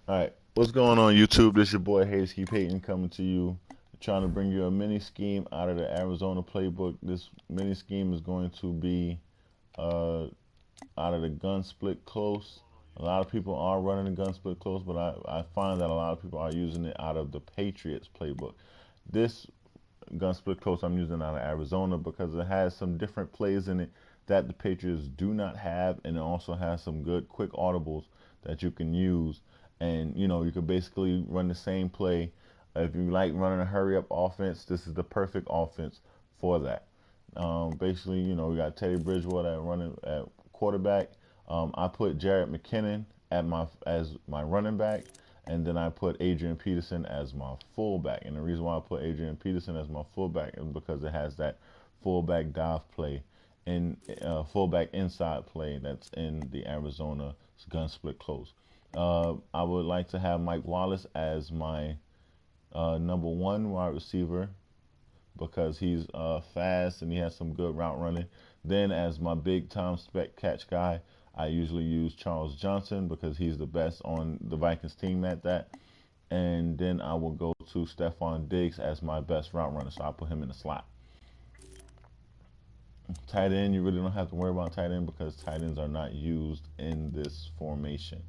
All right, what's going on YouTube? This your boy Hayes Payton coming to you, trying to bring you a mini scheme out of the Arizona playbook. This mini scheme is going to be uh, out of the gun split close. A lot of people are running the gun split close, but I find that a lot of people are using it out of the Patriots playbook. This gun split close I'm using out of Arizona because it has some different plays in it that the Patriots do not have, and it also has some good quick audibles that you can use. And you could basically run the same play. If you like running a hurry up offense, this is the perfect offense for that. Basically, we got Teddy Bridgewater running at quarterback. I put Jarrett McKinnon as my running back, and then I put Adrian Peterson as my fullback. And the reason why I put Adrian Peterson as my fullback is because it has that fullback dive play and fullback inside play that's in the Arizona gun split close. I would like to have Mike Wallace as my number one wide receiver because he's fast and he has some good route running. Then, as my big time spec catch guy, I usually use Charles Johnson because he's the best on the Vikings team at that. And then I will go to Stephon Diggs as my best route runner, so I put him in the slot. Tight end, you really don't have to worry about tight end because tight ends are not used in this formation.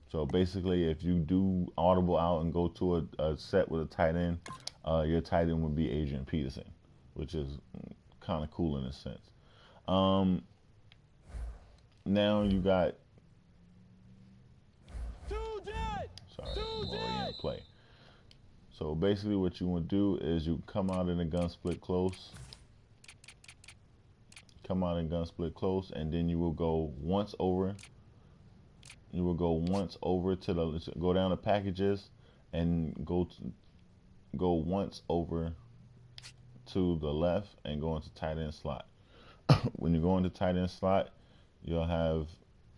So basically, if you do audible out and go to a set with a tight end, your tight end would be Adrian Peterson, which is kind of cool in a sense. Um, Now you got, sorry, I'm already in play. So basically, what you want to do is you come out in a gun split close, and then you will go once over. You will go once over to go down to packages, and go once over to the left and go into tight end slot. When you go into tight end slot, you'll have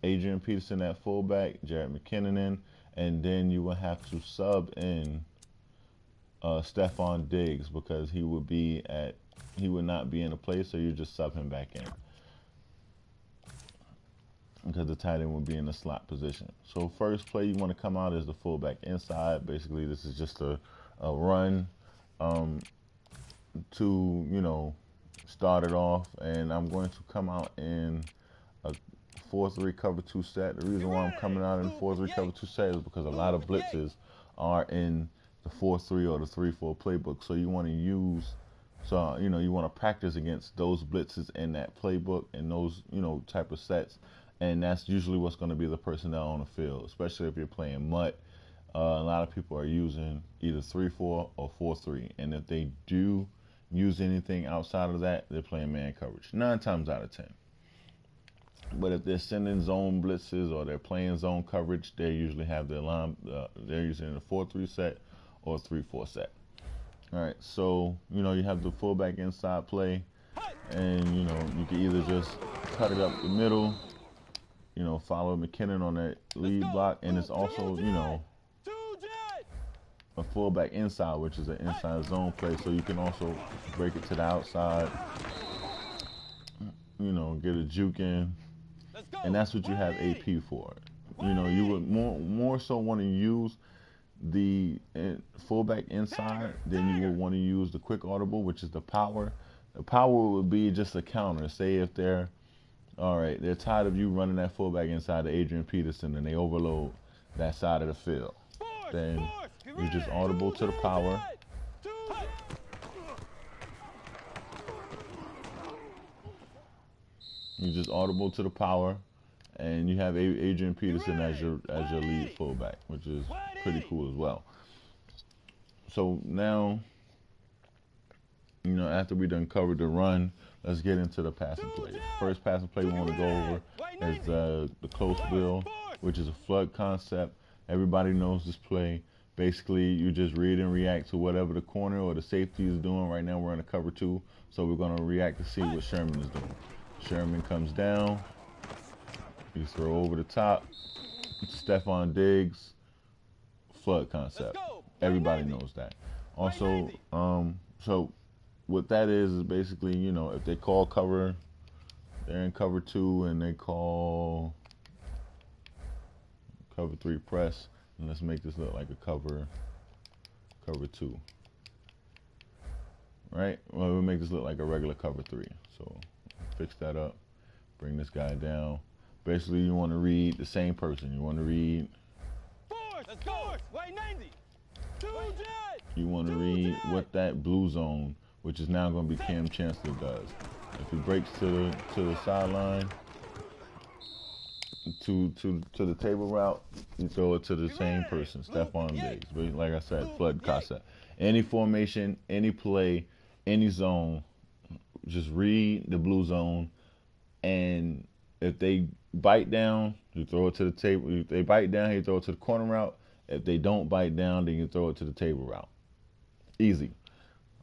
Adrian Peterson at fullback, Jarrett McKinnon in, and then you will have to sub in Stephon Diggs because he would not be in a place, so you just sub him back in because the tight end would be in the slot position. So first play you want to come out is the fullback inside. Basically, this is just a run um, to start it off, and I'm going to come out in a 4-3 cover 2 set. The reason why I'm coming out in 4-3 cover 2 set is because a lot of blitzes are in the 4-3 or the 3-4 playbook. So you want to you want to practice against those blitzes in that playbook and those type of sets, and that's usually what's going to be the personnel on the field, especially if you're playing MUT. A lot of people are using either 3-4 or 4-3, and if they do use anything outside of that, they're playing man coverage 9 times out of 10. But if they're sending zone blitzes or they're playing zone coverage, they usually have their line. They're using a 4-3 set or a 3-4 set. All right, so you have the fullback inside play, and you can either just cut it up the middle, follow McKinnon on that lead block, and it's also a fullback inside, which is an inside zone play, so you can also break it to the outside, get a juke in, and that's what you have AP for. You would more so want to use the fullback inside than you would want to use the quick audible, which is the power. The power would be just a counter. Say if they're all right, they're tired of you running that fullback inside to Adrian Peterson and they overload that side of the field. Then you just audible to the power. You just audible to the power, and you have Adrian Peterson as your lead fullback, which is pretty cool as well. So now, after we done covered the run, let's get into the passing play. First passing play we want to go over is the close wheel, which is a flood concept. Everybody knows this play. Basically, you just read and react to whatever the corner or the safety is doing. Right now, we're in a cover 2, so we're going to react to see what Sherman is doing. Sherman comes down. You throw over the top. Stephon Diggs, flood concept. Everybody knows that. Also, so what that is basically, if they call cover, they're in cover 2, and they call Cover 3 press. And let's make this look like a cover 2. Right? Well, we'll make this look like a regular cover 3. So fix that up. Bring this guy down. Basically, you want to read the same person. You want to read. Let's go. White 90. You want to read what that blue zone, which is now going to be Kam Chancellor, does. If he breaks to the sideline, to the table route, you throw it to the same person, Stephon Diggs. But like I said, flood concept. Any formation, any play, any zone, just read the blue zone, and if they bite down, you throw it to the table. If they bite down, you throw it to the corner route. If they don't bite down, then you throw it to the table route. Easy.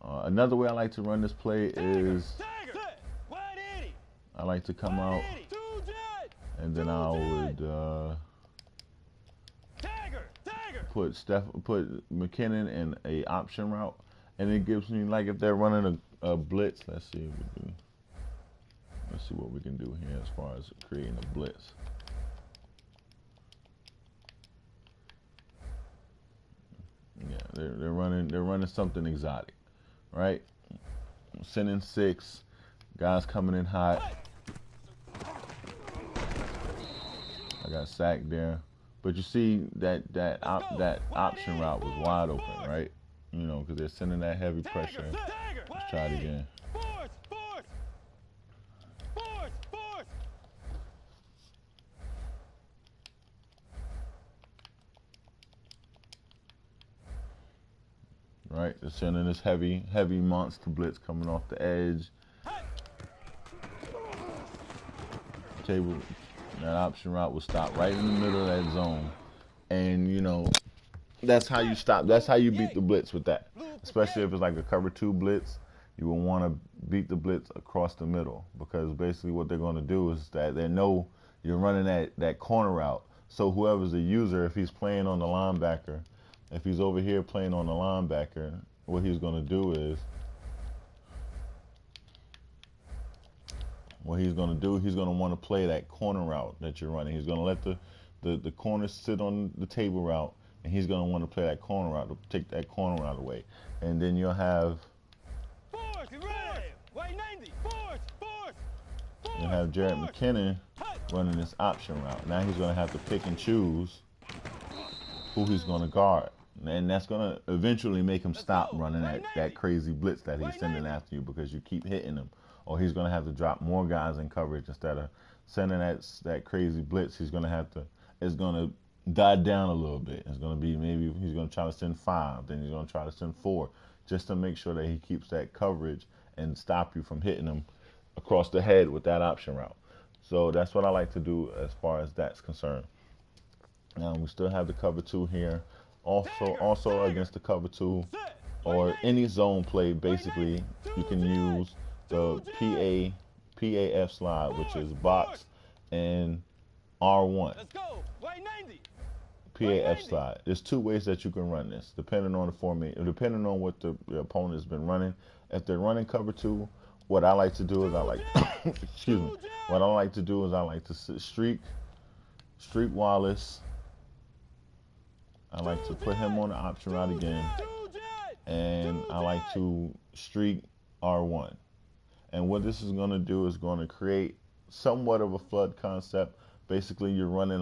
Another way I like to run this play is I like to come out and then I would put McKinnon in a option route, and it gives me, like, if they're running a blitz. Let's see what we can do here as far as creating a blitz. Yeah, they're running something exotic, right? Sending 6, guys coming in hot. I got sacked there, but you see that option route was wide open, right? You know, because they're sending that heavy pressure. Let's try it again. Right, they're sending this heavy monster blitz coming off the edge. Table, that option route will stop right in the middle of that zone, and you know that's how you stop. That's how you beat the blitz with that. Especially if it's like a cover 2 blitz, you will want to beat the blitz across the middle, because basically what they're going to do is that they know you're running that corner route. So whoever's the user, if he's playing on the linebacker. If he's over here playing on the linebacker, what he's going to do is, he's going to want to play that corner route that you're running. He's going to let the corner sit on the table route, and he's going to want to play that corner route to take that corner route away. And then you'll have Jerick McKinnon running this option route. Now he's going to have to pick and choose who he's going to guard. And that's going to eventually make him stop running that crazy blitz that he's sending after you, because you keep hitting him. Or he's going to have to drop more guys in coverage instead of sending that crazy blitz. It's going to die down a little bit. It's going to be, maybe he's going to try to send 5, then he's going to try to send 4, just to make sure that he keeps that coverage and stop you from hitting him across the head with that option route. So that's what I like to do as far as that's concerned. Now we still have the cover 2 here. Also against the cover 2 or any zone play, basically you can use the PAF slide, which is box and R1. PAF slide. There's 2 ways that you can run this, depending on the formation, depending on what the opponent has been running. If they're running cover 2, what I like to do is I like to streak Wallace. I like to put him on the option route again, and I like to streak R1. And what this is going to do is going to create somewhat of a flood concept. Basically, you're running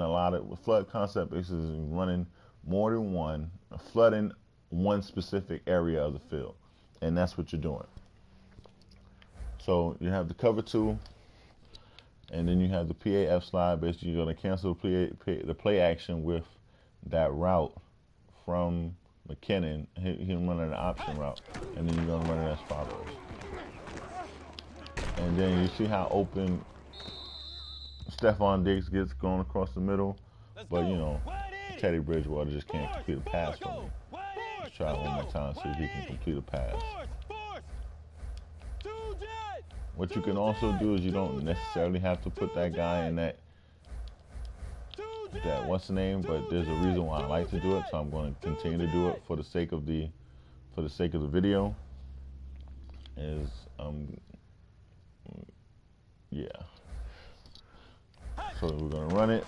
flood concept basically is running more than one, flooding one specific area of the field, and that's what you're doing. So you have the cover 2, and then you have the PAF slide. Basically, you're going to cancel the play action with that route from McKinnon, him running an option route, and then you're going to run it as follows. And then you see how open Stephon Diggs gets going across the middle, but you know, Teddy Bridgewater just can't complete a pass for me. Let's try it one more time, see if he can complete a pass. What you can also do is you don't necessarily have to put that guy in that what's the name, but there's a reason why I like to do it, so I'm going to continue to do it for the sake of the video. Yeah. So we're going to run it.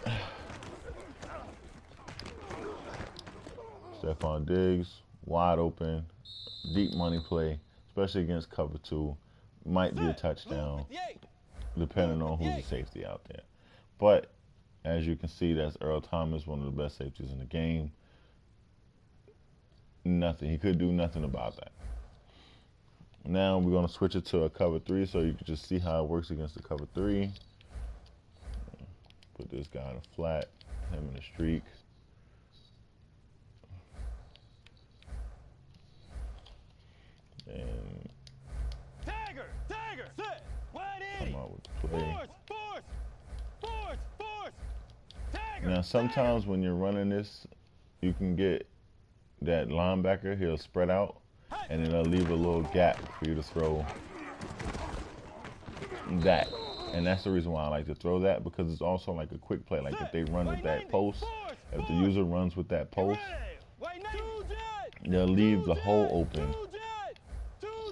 Stephon Diggs, wide open, deep money play, especially against cover 2. Might be a touchdown, depending on who's the safety out there. But as you can see, that's Earl Thomas, one of the best safeties in the game. Nothing. He could do nothing about that. Now we're going to switch it to a cover 3 so you can just see how it works against the cover 3. Put this guy in a flat, him in a streak. And Tiger, sit, 180. come out with the play. Force. Tiger. Now sometimes when you're running this, you can get that linebacker, he'll spread out, and then it'll leave a little gap for you to throw that. And that's the reason why I like to throw that, because it's also like a quick play. Like if they run with that post, if the user runs with that post, they'll leave the hole open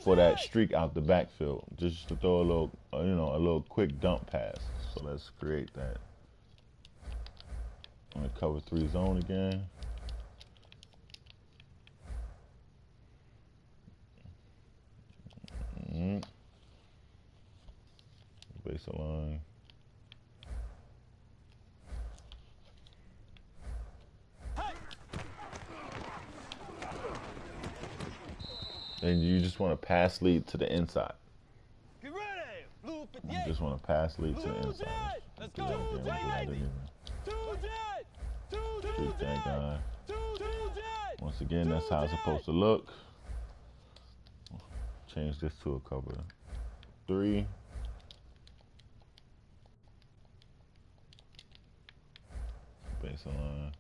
for that streak out the backfield, just to throw a little, a little quick dump pass. So let's create that. I'm gonna cover 3 zone again. Baseline. And you just want to pass lead to the inside. Get ready. Blue 58. You just want to pass lead to the inside. Let's Do go. that again, because I didn't even treat that guy. Once again, that's how it's supposed to look. Change this to a cover 3. Baseline.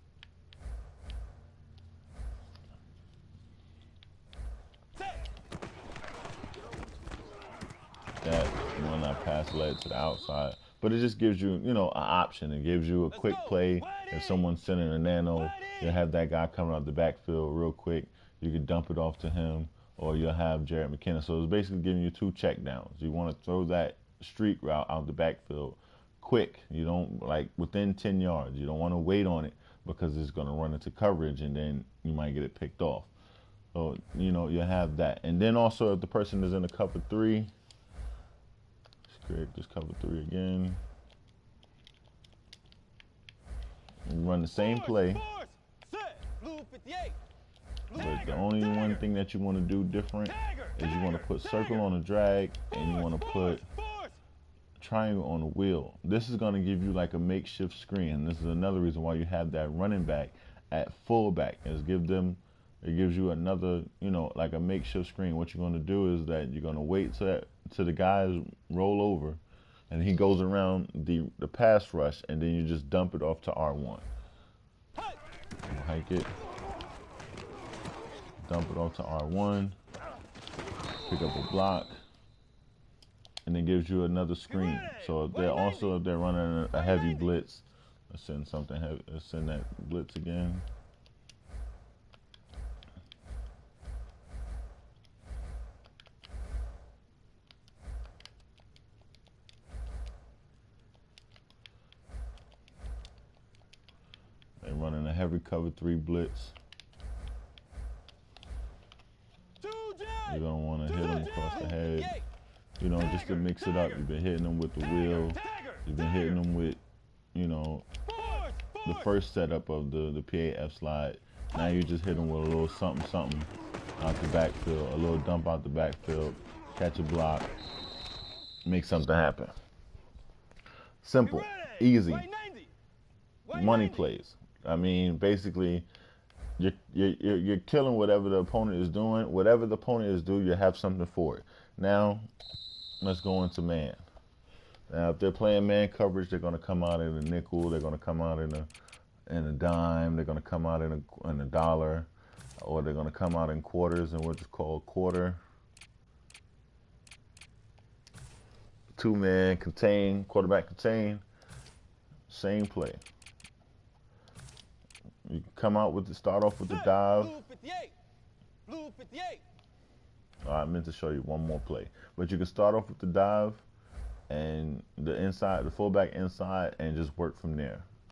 That when I pass led to the outside, but it just gives you, an option. It gives you a quick play. If someone's sending a nano, you'll have that guy coming out the backfield real quick. You can dump it off to him, or you'll have Jerick McKinnon. So it's basically giving you 2 check downs. You want to throw that streak route out the backfield quick. You don't, like, within 10 yards. You don't want to wait on it, because it's going to run into coverage, and then you might get it picked off. So, you'll have that. And then also, if the person is in a cover 3, let's create this cover 3 again. And run the same play. But the only one thing that you want to do different is you want to put circle on the drag, and you want to put triangle on the wheel. This is going to give you like a makeshift screen. This is another reason why you have that running back at fullback. It gives you another, like a makeshift screen. What you're going to do is that you're going to wait till the guys roll over, and he goes around the pass rush, and then you just dump it off to R1. Hike it. Dump it off to R1. Pick up a block. And it gives you another screen. So if they're running a heavy blitz, let's send something heavy. Let's send that blitz again. They're running a heavy cover 3 blitz. You're gonna want to hit them across the head. Just to mix it up. You've been hitting them with the wheel. You've been hitting them with, the first setup of the PAF slide. Now you just hit them with a little something out the backfield, a little dump out the backfield, catch a block, make something happen. Simple, easy, money plays. I mean, basically, you're killing whatever the opponent is doing. Whatever the opponent is doing, you have something for it. Now, let's go into man. Now, if they're playing man coverage, they're going to come out in a nickel. They're going to come out in a dime. They're going to come out in a dollar, or they're going to come out in quarters and what's called quarter. 2-man contain, quarterback contain, same play. You come out with start off with the dive. Blue 58. I meant to show you one more play, but you can start off with the dive and the fullback inside, and just work from there.